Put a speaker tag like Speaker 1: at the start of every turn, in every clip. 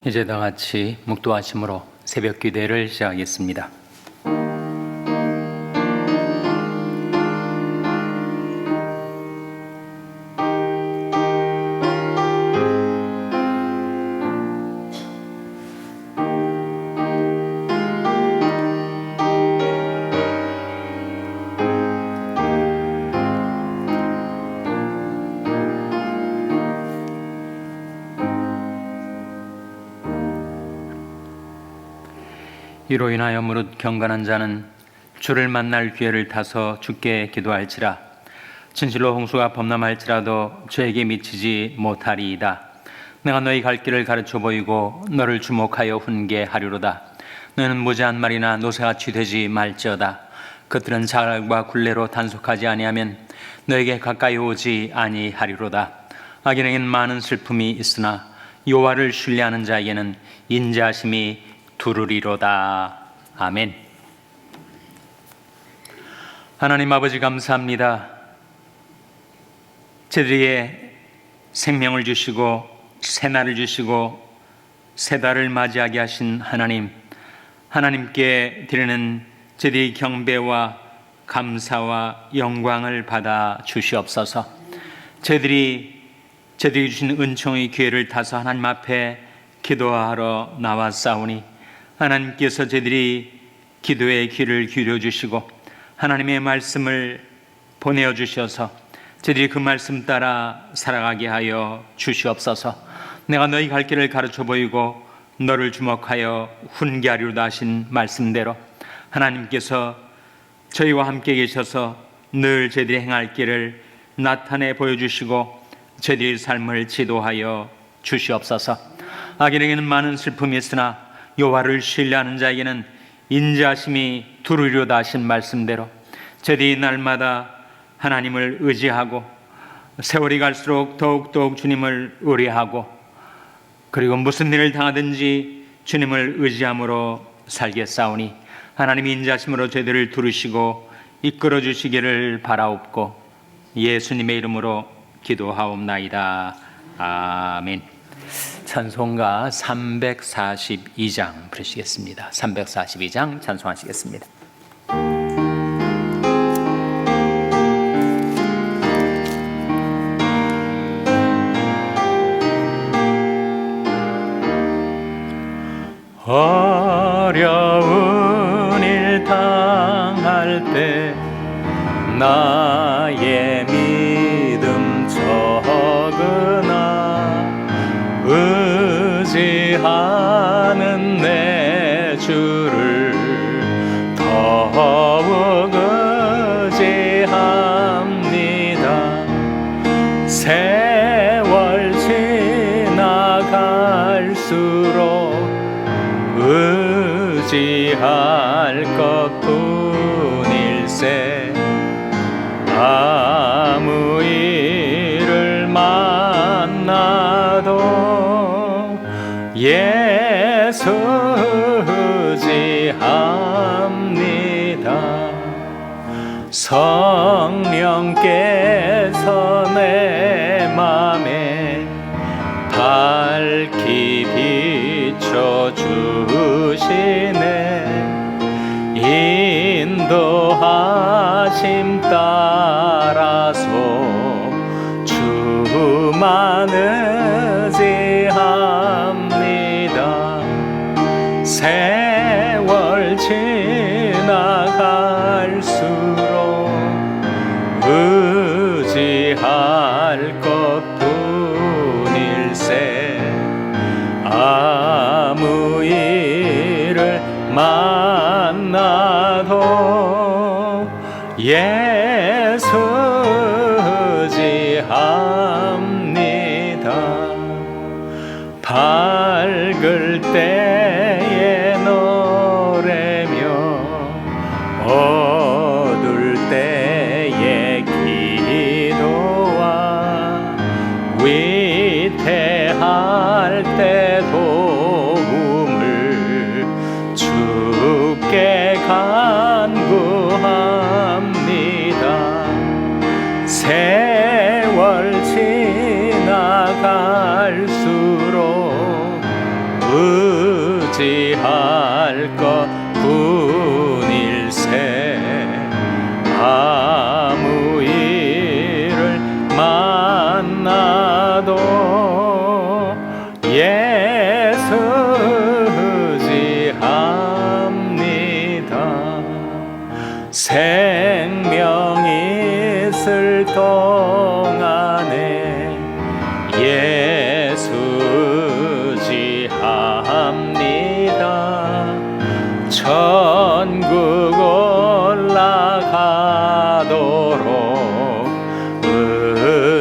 Speaker 1: 이제 다 같이 묵도하심으로 새벽 기도를 시작하겠습니다. 이로 인하여 무릇 경건한 자는 주를 만날 기회를 타서 주께 기도할지라. 진실로 홍수가 범람할지라도 저에게 미치지 못하리이다. 내가 너희 갈 길을 가르쳐 보이고 너를 주목하여 훈계하리로다. 너는 무지한 말이나 노새같이 되지 말지어다. 그들은 자갈과 굴레로 단속하지 아니하면 너에게 가까이 오지 아니하리로다. 악인에겐 많은 슬픔이 있으나 여호와를 신뢰하는 자에게는 인자하심이 두루리로다. 아멘. 하나님 아버지 감사합니다. 저희에게 생명을 주시고 새날을 주시고 새 달을 맞이하게 하신 하나님, 하나님께 드리는 저희의 경배와 감사와 영광을 받아 주시옵소서. 저희들이 주신 은총의 기회를 타서 하나님 앞에 기도하러 나왔사오니 하나님께서 저희들이 기도의 귀를 기울여 주시고 하나님의 말씀을 보내어 주셔서 저희들이 그 말씀 따라 살아가게 하여 주시옵소서. 내가 너희 갈 길을 가르쳐 보이고 너를 주목하여 훈계하리로다 하신 말씀대로 하나님께서 저희와 함께 계셔서 늘 저희들이 행할 길을 나타내 보여주시고 저희들의 삶을 지도하여 주시옵소서. 악인에게는 많은 슬픔이 있으나 여호와를 신뢰하는 자에게는 인자하심이 두루리로다 하신 말씀대로 저희들이 날마다 하나님을 의지하고 세월이 갈수록 더욱더욱 주님을 의뢰하고 그리고 무슨 일을 당하든지 주님을 의지함으로 살겠사오니 하나님이 인자하심으로 저희들을 두르시고 이끌어 주시기를 바라옵고 예수님의 이름으로 기도하옵나이다. 아멘. 찬송가 342장 부르시겠습니다. 342장 찬송하시겠습니다. 어려운 일 당할 때 나의 믿음 적으나 의지하는 내 주를 더욱 의지합니다. 세월 지나갈수록 의지할 것뿐일세. 아무 일을 만나도 예수 의지합니다. 성령께서 내 맘에 밝히 비춰주시네. 인도하심 따라서 주만 의지합니다. 세월 지나갈수록 의지할 것뿐일세. 아무 일을 만나도 예수 의지합니다. 밝을 때에 노래며 어두울 때에 기도와 위태할 때 도움을 주께 간구합니다. 세월 지나갈수록 만나도 예수지합니다. 생명 있을 동안에 예수지합니다. 천국 올라가도록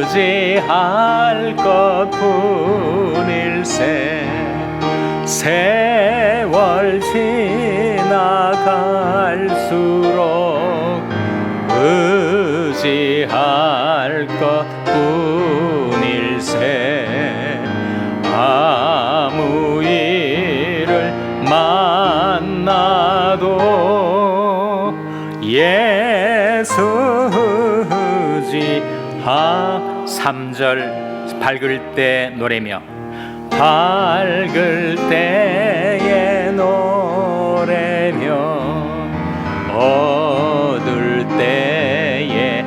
Speaker 1: 의지할 것뿐일세. 세월 지나갈수록 의지할 것뿐일세. 아무 일을 만나도 예수지하. 3절 밝을 때 노래며, 밝을 때에 노래며, 어두울 때에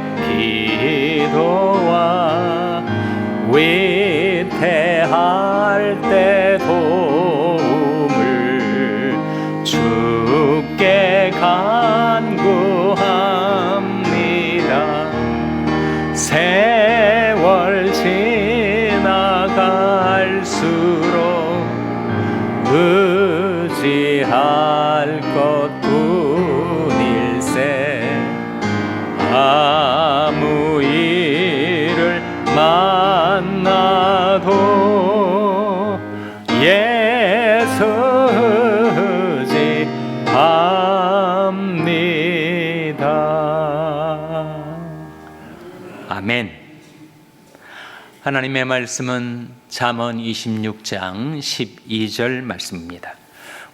Speaker 1: 기도와, 위태할 때 도움을 주께 간구합니다. 세월 지나갈수록 의지할 것뿐일세. 아무 일을 만나도 예수지합니다. 아멘. 하나님의 말씀은 잠언 26장 12절 말씀입니다.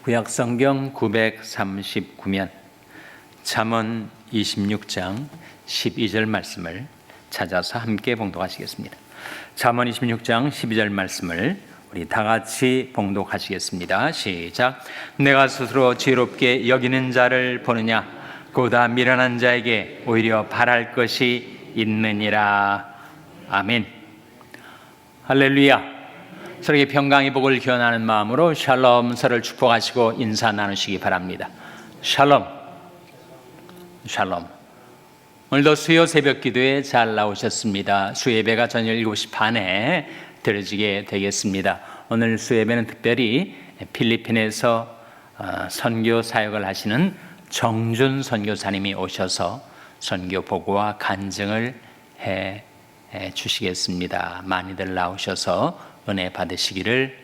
Speaker 1: 구약성경 939면 잠언 26장 12절 말씀을 찾아서 함께 봉독하시겠습니다. 잠언 26장 12절 말씀을 우리 다 같이 봉독하시겠습니다. 시작. 내가 스스로 지혜롭게 여기는 자를 보느냐? 그보다 미련한 자에게 오히려 바랄 것이 있느니라. 아멘. 할렐루야. 서로에게 평강의 복을 기원하는 마음으로 샬롬, 서로를 축복하시고 인사 나누시기 바랍니다. 샬롬. 샬롬. 오늘도 수요 새벽 기도에 잘 나오셨습니다. 수예배가 저녁 7시 반에 드려지게 되겠습니다. 오늘 수예배는 특별히 필리핀에서 선교 사역을 하시는 정준 선교사님이 오셔서 선교 보고와 간증을 해 주시겠습니다. 많이들 나오셔서 은혜 받으시기를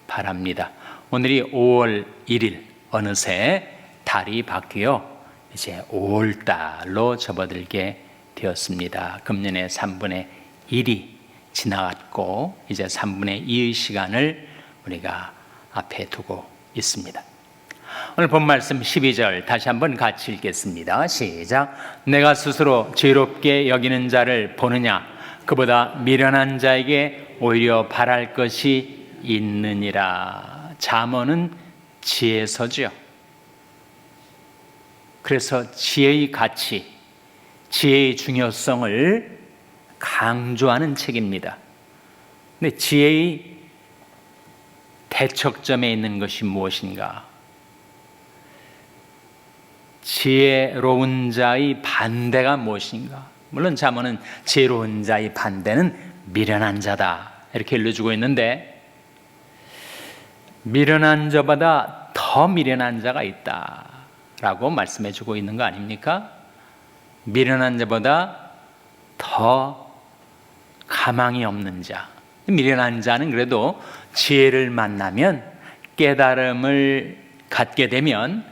Speaker 1: 바랍니다. 오늘이 5월 1일, 어느새 달이 바뀌어 이제 5월달로 접어들게 되었습니다. 금년의 3분의 1이 지나갔고 이제 3분의 2의 시간을 우리가 앞에 두고 있습니다. 오늘 본 말씀 12절 다시 한번 같이 읽겠습니다. 시작. 내가 스스로 지혜롭게 여기는 자를 보느냐? 그보다 미련한 자에게 오히려 바랄 것이 있느니라. 잠언은 지혜서죠. 그래서 지혜의 가치, 지혜의 중요성을 강조하는 책입니다. 근데 지혜의 대척점에 있는 것이 무엇인가? 지혜로운 자의 반대가 무엇인가? 물론 잠언은 지혜로운 자의 반대는 미련한 자다 이렇게 일러주고 있는데, 미련한 자보다 더 미련한 자가 있다라고 말씀해주고 있는 거 아닙니까? 미련한 자보다 더 가망이 없는 자. 미련한 자는 그래도 지혜를 만나면, 깨달음을 갖게 되면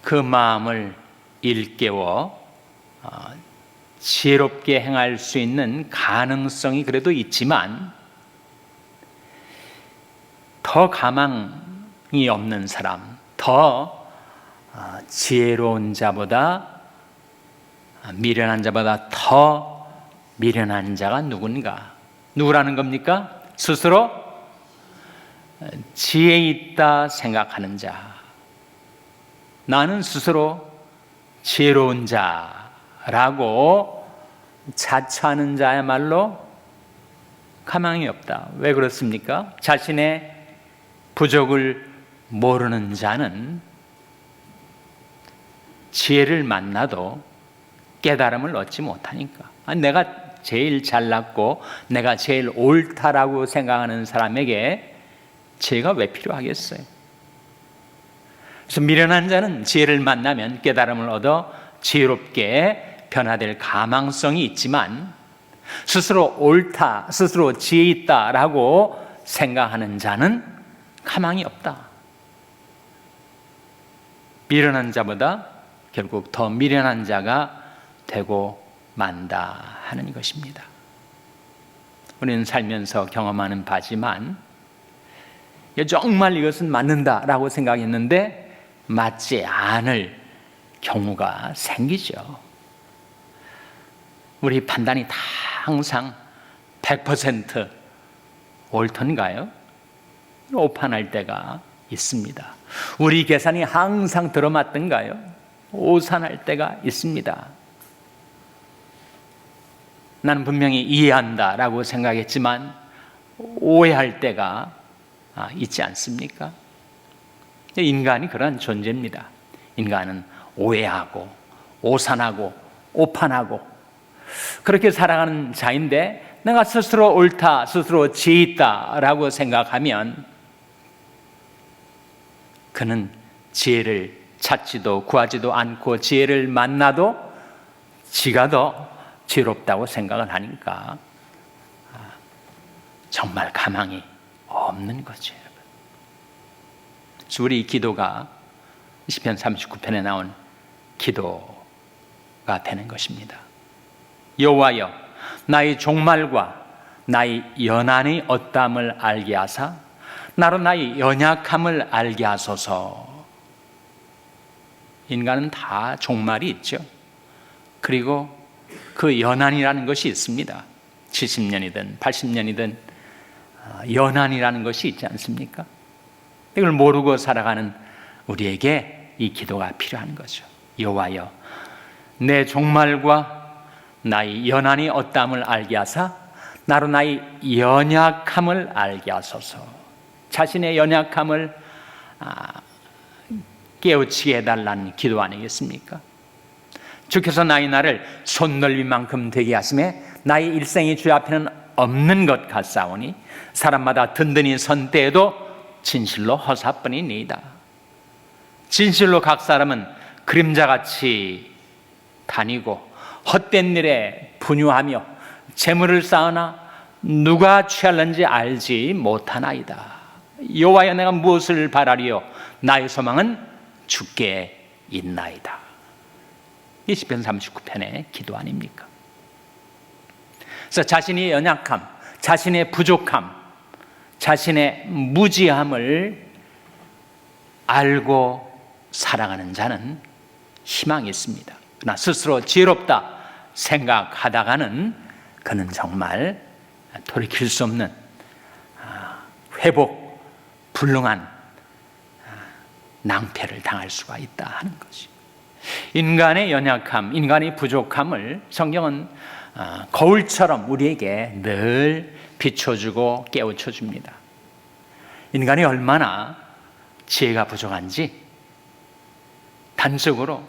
Speaker 1: 그 마음을 일깨워 지혜롭게 행할 수 있는 가능성이 그래도 있지만, 더 가망이 없는 사람, 더 지혜로운 자보다, 미련한 자보다 더 미련한 자가 누군가? 누구라는 겁니까? 스스로 지혜 있다 생각하는 자. 나는 스스로 지혜로운 자라고 자처하는 자야말로 가망이 없다. 왜 그렇습니까? 자신의 부족을 모르는 자는 지혜를 만나도 깨달음을 얻지 못하니까. 내가 제일 잘났고 내가 제일 옳다라고 생각하는 사람에게 지혜가 왜 필요하겠어요? 그래서 미련한 자는 지혜를 만나면 깨달음을 얻어 지혜롭게 변화될 가망성이 있지만, 스스로 옳다, 스스로 지혜 있다라고 생각하는 자는 가망이 없다. 미련한 자보다 결국 더 미련한 자가 되고 만다 하는 것입니다. 우리는 살면서 경험하는 바지만 정말 이것은 맞는다라고 생각했는데 맞지 않을 경우가 생기죠. 우리 판단이 다 항상 100% 옳던가요? 오판할 때가 있습니다. 우리 계산이 항상 들어맞던가요? 오산할 때가 있습니다. 나는 분명히 이해한다라고 생각했지만 오해할 때가 있지 않습니까? 인간이 그런 존재입니다. 인간은 오해하고 오산하고 오판하고 그렇게 살아가는 자인데, 내가 스스로 옳다, 스스로 지혜 있다라고 생각하면 그는 지혜를 찾지도 구하지도 않고 지혜를 만나도 지가 더 지혜롭다고 생각을 하니까 정말 가망이 없는 거죠. 그래서 우리 기도가 시편 39편에 나온 기도가 되는 것입니다. 여호와여, 나의 종말과 나의 연한의 어떠함을 알게 하사 나로 나의 연약함을 알게 하소서. 인간은 다 종말이 있죠. 그리고 그 연한이라는 것이 있습니다. 70년이든 80년이든 연한이라는 것이 있지 않습니까? 이걸 모르고 살아가는 우리에게 이 기도가 필요한 거죠. 여호와여, 내 종말과 나의 연한이 어떠함을 알게 하사 나로 나의 연약함을 알게 하소서. 자신의 연약함을 깨우치게 해달라는 기도 아니겠습니까? 주께서 나의 날을 손넓이만큼 되게 하심에 나의 일생이 주 앞에는 없는 것 같사오니 사람마다 든든히 선 때에도 진실로 허사뿐이니이다. 진실로 각 사람은 그림자같이 다니고 헛된 일에 분유하며 재물을 쌓으나 누가 취할는지 알지 못하나이다. 여호와여, 내가 무엇을 바라리요? 나의 소망은 주께 있나이다. 이 시편 39편의 기도 아닙니까? 그래서 자신의 연약함, 자신의 부족함, 자신의 무지함을 알고 살아가는 자는 희망이 있습니다. 그러나 스스로 지혜롭다 생각하다가는 그는 정말 돌이킬 수 없는 회복 불능한 낭패를 당할 수가 있다 하는 것이. 인간의 연약함, 인간의 부족함을 성경은 거울처럼 우리에게 늘 비춰주고 깨우쳐줍니다. 인간이 얼마나 지혜가 부족한지 단적으로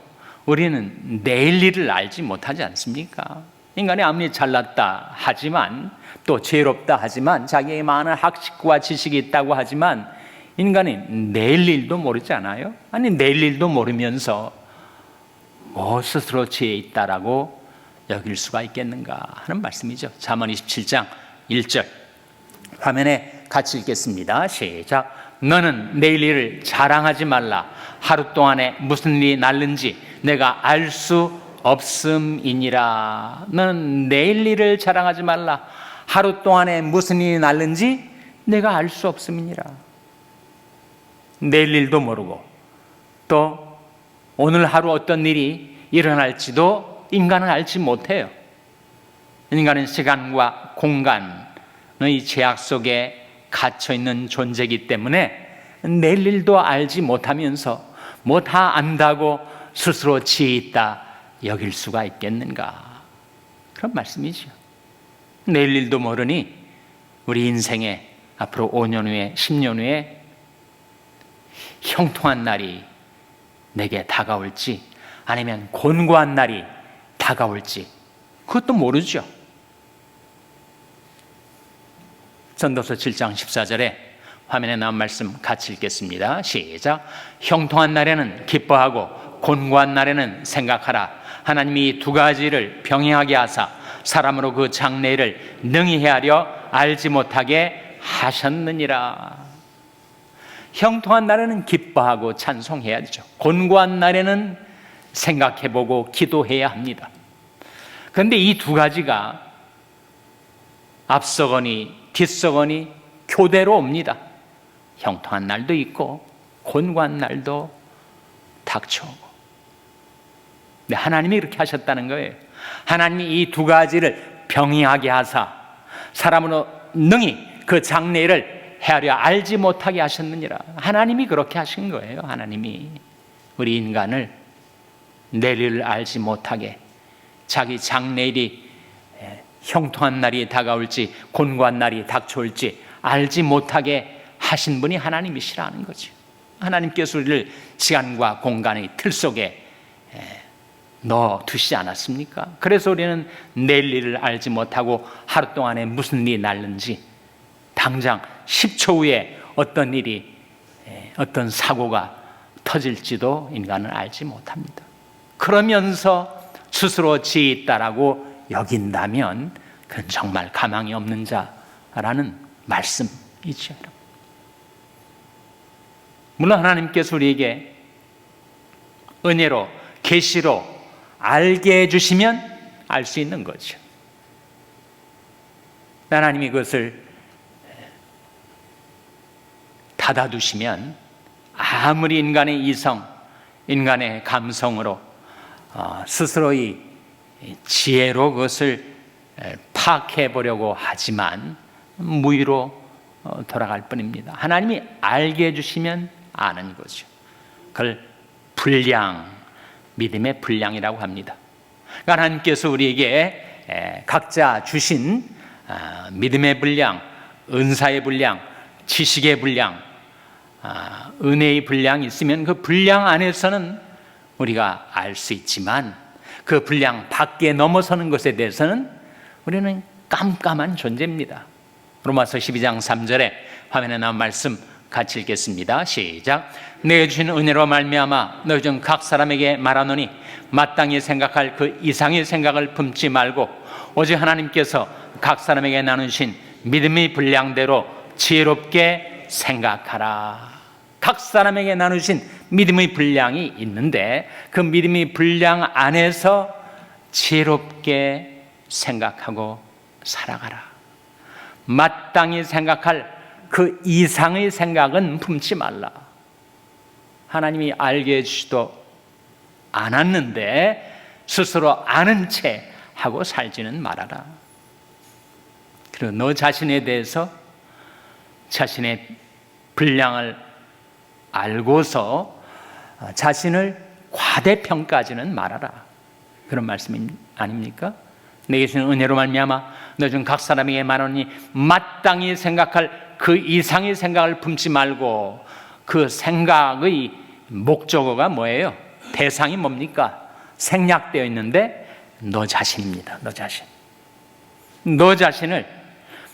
Speaker 1: 우리는 내일 일을 알지 못하지 않습니까? 인간이 아무리 잘났다 하지만 또 지혜롭다 하지만 자기의 많은 학식과 지식이 있다고 하지만 인간이 내일 일도 모르지 않아요? 아니 내일 일도 모르면서 뭐 스스로 지혜 있다라고 여길 수가 있겠는가 하는 말씀이죠. 잠언 27장 1절 화면에 같이 읽겠습니다. 시작. 너는 내일 일을 자랑하지 말라. 하루 동안에 무슨 일이 날는지 내가 알 수 없음이니라. 너는 내일 일을 자랑하지 말라. 하루 동안에 무슨 일이 날는지 내가 알 수 없음이니라. 내일 일도 모르고 또 오늘 하루 어떤 일이 일어날지도 인간은 알지 못해요. 인간은 시간과 공간의 제약 속에 갇혀있는 존재이기 때문에 내일 일도 알지 못하면서 뭐 다 안다고 스스로 지혜 있다 여길 수가 있겠는가? 그런 말씀이죠. 내일 일도 모르니 우리 인생에 앞으로 5년 후에 10년 후에 형통한 날이 내게 다가올지 아니면 곤고한 날이 다가올지 그것도 모르죠. 전도서 7장 14절에 화면에 나온 말씀 같이 읽겠습니다. 시작. 형통한 날에는 기뻐하고 곤고한 날에는 생각하라. 하나님이 두 가지를 병행하게 하사 사람으로 그 장래일을 능히 헤아려 알지 못하게 하셨느니라. 형통한 날에는 기뻐하고 찬송해야죠. 곤고한 날에는 생각해보고 기도해야 합니다. 그런데 이 두 가지가 앞서거니 뒤서거니 교대로 옵니다. 형통한 날도 있고 곤고한 날도 닥쳐오고. 근데 하나님이 이렇게 하셨다는 거예요. 하나님이 이 두 가지를 병행하게 하사 사람으로 능히 그 장래를 헤아려 알지 못하게 하셨느니라. 하나님이 그렇게 하신 거예요. 하나님이 우리 인간을 내일을 알지 못하게, 자기 장래일이 형통한 날이 다가올지 곤고한 날이 닥쳐올지 알지 못하게 하신 분이 하나님이시라는 거죠. 하나님께서 우리를 시간과 공간의 틀 속에 넣어두시지 않았습니까? 그래서 우리는 내일 일을 알지 못하고 하루 동안에 무슨 일이 날는지, 당장 10초 후에 어떤 일이, 어떤 사고가 터질지도 인간은 알지 못합니다. 그러면서 스스로 지혜 있다라고 여긴다면 그건 정말 가망이 없는 자라는 말씀이죠. 물론 하나님께서 우리에게 은혜로, 계시로 알게 해주시면 알 수 있는 거죠. 하나님이 그것을 닫아두시면 아무리 인간의 이성, 인간의 감성으로 스스로의 지혜로 그것을 파악해 보려고 하지만 무의로 돌아갈 뿐입니다. 하나님이 알게 해주시면 아는 거죠. 그걸 분량, 믿음의 분량이라고 합니다. 그러니까 하나님께서 우리에게 각자 주신 믿음의 분량, 은사의 분량, 지식의 분량, 은혜의 분량이 있으면 그 분량 안에서는 우리가 알 수 있지만 그 분량 밖에 넘어서는 것에 대해서는 우리는 깜깜한 존재입니다. 로마서 12장 3절에 화면에 나온 말씀 같이 읽겠습니다. 시작. 내게 주신 은혜로 말미암아 너희 중 각 사람에게 말하노니 마땅히 생각할 그 이상의 생각을 품지 말고 오직 하나님께서 각 사람에게 나누신 믿음의 분량대로 지혜롭게 생각하라. 각 사람에게 나누신 믿음의 분량이 있는데 그 믿음의 분량 안에서 지혜롭게 생각하고 살아가라. 마땅히 생각할 그 이상의 생각은 품지 말라. 하나님이 알게 해주지도 않았는데 스스로 아는 채 하고 살지는 말아라. 그리고 너 자신에 대해서 자신의 분량을 알고서 자신을 과대평가하지는 말아라. 그런 말씀 아닙니까? 내게 주신 은혜로 말미암아 너 중 각 사람에게 말하니 마땅히 생각할 그 이상의 생각을 품지 말고. 그 생각의 목적어가 뭐예요? 대상이 뭡니까? 생략되어 있는데 너 자신입니다. 너 자신. 너 자신을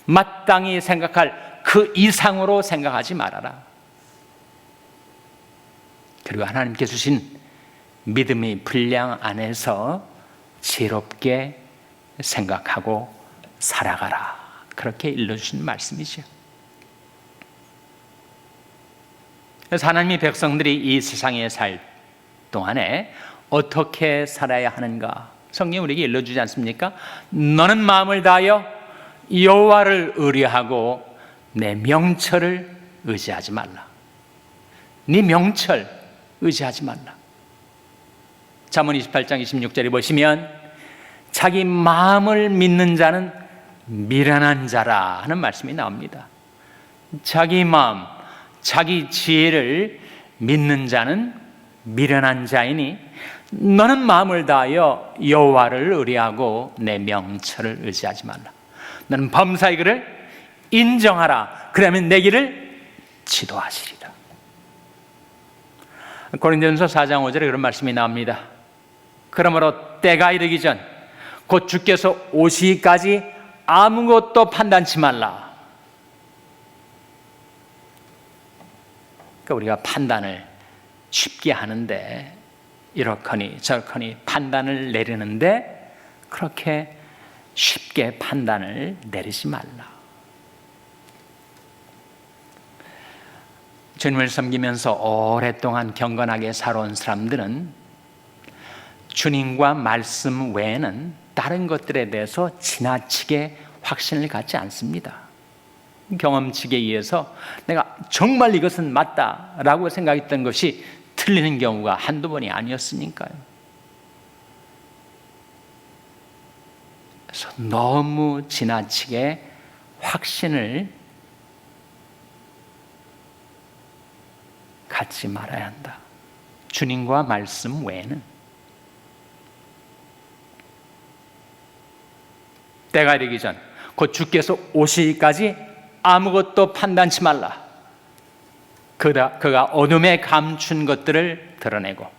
Speaker 1: 마땅히 생각할 그 이상으로 생각하지 말아라. 그리고 하나님께 주신 믿음의 분량 안에서 지혜롭게 생각하고 살아가라. 그렇게 일러주신 말씀이죠. 그래서 하나님의 백성들이 이 세상에 살 동안에 어떻게 살아야 하는가 성경이 우리에게 일러주지 않습니까? 너는 마음을 다하여 여호와를 의뢰하고 내 명철을 의지하지 말라. 네 명철 의지하지 말라. 잠언 28장 26절에 보시면 자기 마음을 믿는 자는 미련한 자라 하는 말씀이 나옵니다. 자기 마음, 자기 지혜를 믿는 자는 미련한 자이니 너는 마음을 다하여 여호와를 의뢰하고 내 명철을 의지하지 말라. 너는 범사의 그를 인정하라. 그러면 내 길을 지도하시리라. 고린도전서 4장 5절에 그런 말씀이 나옵니다. 그러므로 때가 이르기 전 곧 주께서 오시기까지 아무것도 판단치 말라. 그러니까 우리가 판단을 쉽게 하는데, 이렇거니 저렇거니 판단을 내리는데 그렇게 쉽게 판단을 내리지 말라. 주님을 섬기면서 오랫동안 경건하게 살아온 사람들은 주님과 말씀 외에는 다른 것들에 대해서 지나치게 확신을 갖지 않습니다. 경험치에 의해서 내가 정말 이것은 맞다라고 생각했던 것이 틀리는 경우가 한두 번이 아니었으니까요. 그래서 너무 지나치게 확신을 갖지 말아야 한다. 주님과 말씀 외에는. 때가 이르기 전 곧 주께서 오시기까지 아무것도 판단치 말라. 그가 어둠에 감춘 것들을 드러내고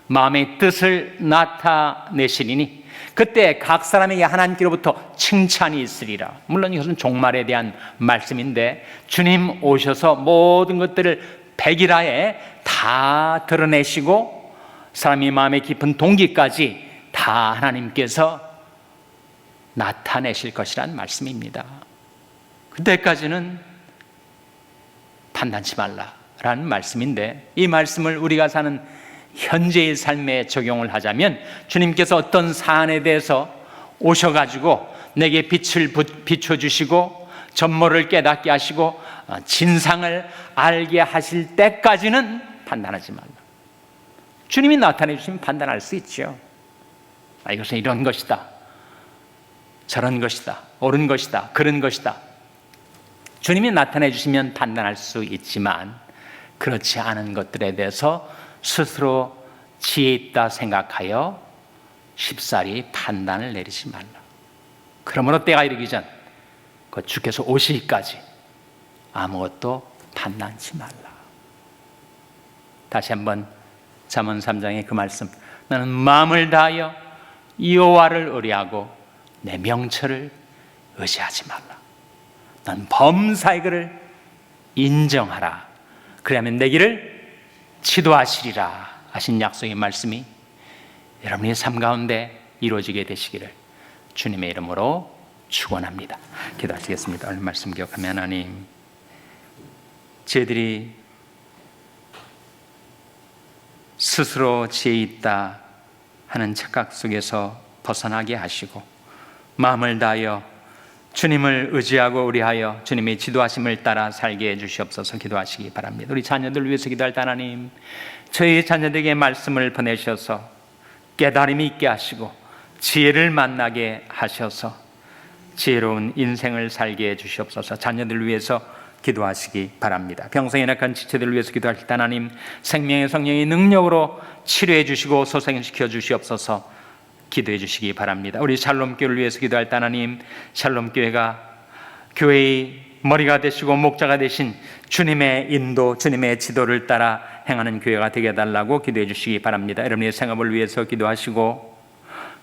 Speaker 1: 마음의 뜻을 나타내시리니 그때 각 사람에게 하나님께로부터 칭찬이 있으리라. 물론 이것은 종말에 대한 말씀인데, 주님 오셔서 모든 것들을 백일하에 다 드러내시고 사람의 마음의 깊은 동기까지 다 하나님께서 나타내실 것이란 말씀입니다. 그때까지는 판단치 말라라는 말씀인데, 이 말씀을 우리가 사는 현재의 삶에 적용을 하자면 주님께서 어떤 사안에 대해서 오셔가지고 내게 빛을 비춰주시고 전모를 깨닫게 하시고 진상을 알게 하실 때까지는 판단하지 말라. 주님이 나타내 주시면 판단할 수 있죠. 이것은 이런 것이다, 저런 것이다, 옳은 것이다, 그런 것이다. 주님이 나타내 주시면 판단할 수 있지만 그렇지 않은 것들에 대해서 스스로 지혜 있다 생각하여 쉽사리 판단을 내리지 말라. 그러므로 때가 이르기 전 그 주께서 오시기까지 아무것도 판단치 말라. 다시 한번 잠언 3장의 그 말씀, 나는 마음을 다하여 여호와를 의뢰하고 내 명철을 의지하지 말라. 난 범사의 그를 인정하라. 그러면 내 길을 지도하시리라 하신 약속의 말씀이 여러분의 삶 가운데 이루어지게 되시기를 주님의 이름으로 축원합니다. 기도하시겠습니다. 오늘 말씀 기억하며 하나님, 저희들이 스스로 지혜 있다 하는 착각 속에서 벗어나게 하시고 마음을 다하여 주님을 의지하고 의뢰하여 주님의 지도하심을 따라 살게 해주시옵소서. 기도하시기 바랍니다. 우리 자녀들 위해서 기도할 때 하나님, 저희 자녀들에게 말씀을 보내셔서 깨달음이 있게 하시고 지혜를 만나게 하셔서 지혜로운 인생을 살게 해주시옵소서. 자녀들 위해서 기도하시기 바랍니다. 병성에 약한 지체들을 위해서 기도할 때 하나님, 생명의 성령의 능력으로 치료해 주시고 소생시켜 주시옵소서. 기도해 주시기 바랍니다. 우리 샬롬교회를 위해서 기도할 때 하나님, 샬롬교회가 교회의 머리가 되시고 목자가 되신 주님의 인도, 주님의 지도를 따라 행하는 교회가 되게 해달라고 기도해 주시기 바랍니다. 여러분의 생업을 위해서 기도하시고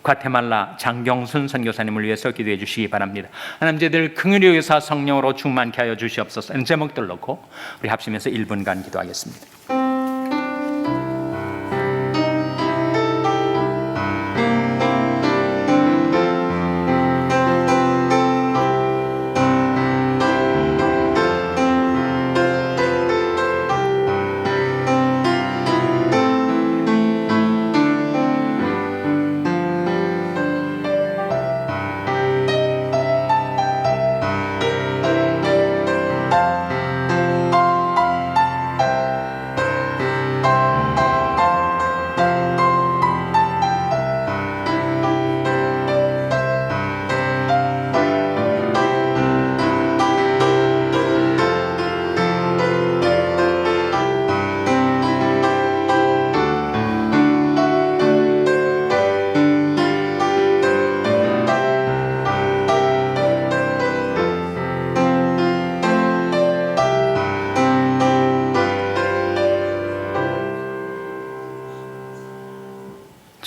Speaker 1: 과테말라 장경순 선교사님을 위해서 기도해 주시기 바랍니다. 하나님, 저희들 긍휼히 여기사 성령으로 충만케 하여 주시옵소서. 이런 제목들 놓고 우리 합심해서 1분간 기도하겠습니다.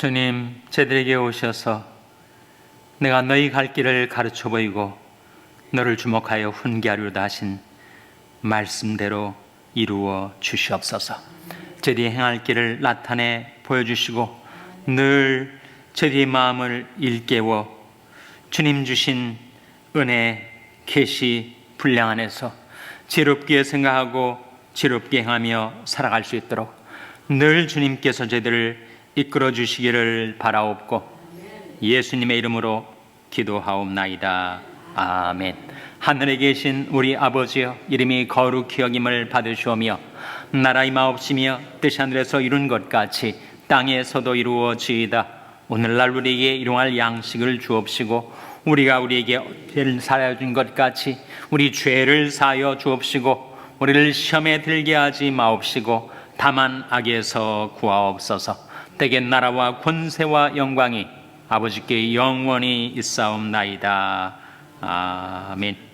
Speaker 1: 주님, 저들에게 오셔서 내가 너희 갈 길을 가르쳐 보이고 너를 주목하여 훈계하리로다 하신 말씀대로 이루어 주시옵소서. 저들이 행할 길을 나타내 보여주시고 늘 저들의 마음을 일깨워 주님 주신 은혜, 계시, 분량 안에서 지롭게 생각하고 지롭게 행하며 살아갈 수 있도록 늘 주님께서 저희들을 이끌어 주시기를 바라옵고 예수님의 이름으로 기도하옵나이다. 아멘. 하늘에 계신 우리 아버지여, 이름이 거룩히 여김을 받으시오며 나라 임하옵시며 뜻이 하늘에서 이룬 것 같이 땅에서도 이루어지이다. 오늘날 우리에게 일용할 양식을 주옵시고 우리가 우리에게 죄를 사하여 준 것 같이 우리 죄를 사하여 주옵시고 우리를 시험에 들게 하지 마옵시고 다만 악에서 구하옵소서. 대개 나라와 권세와 영광이 아버지께 영원히 있사옵나이다. 아멘.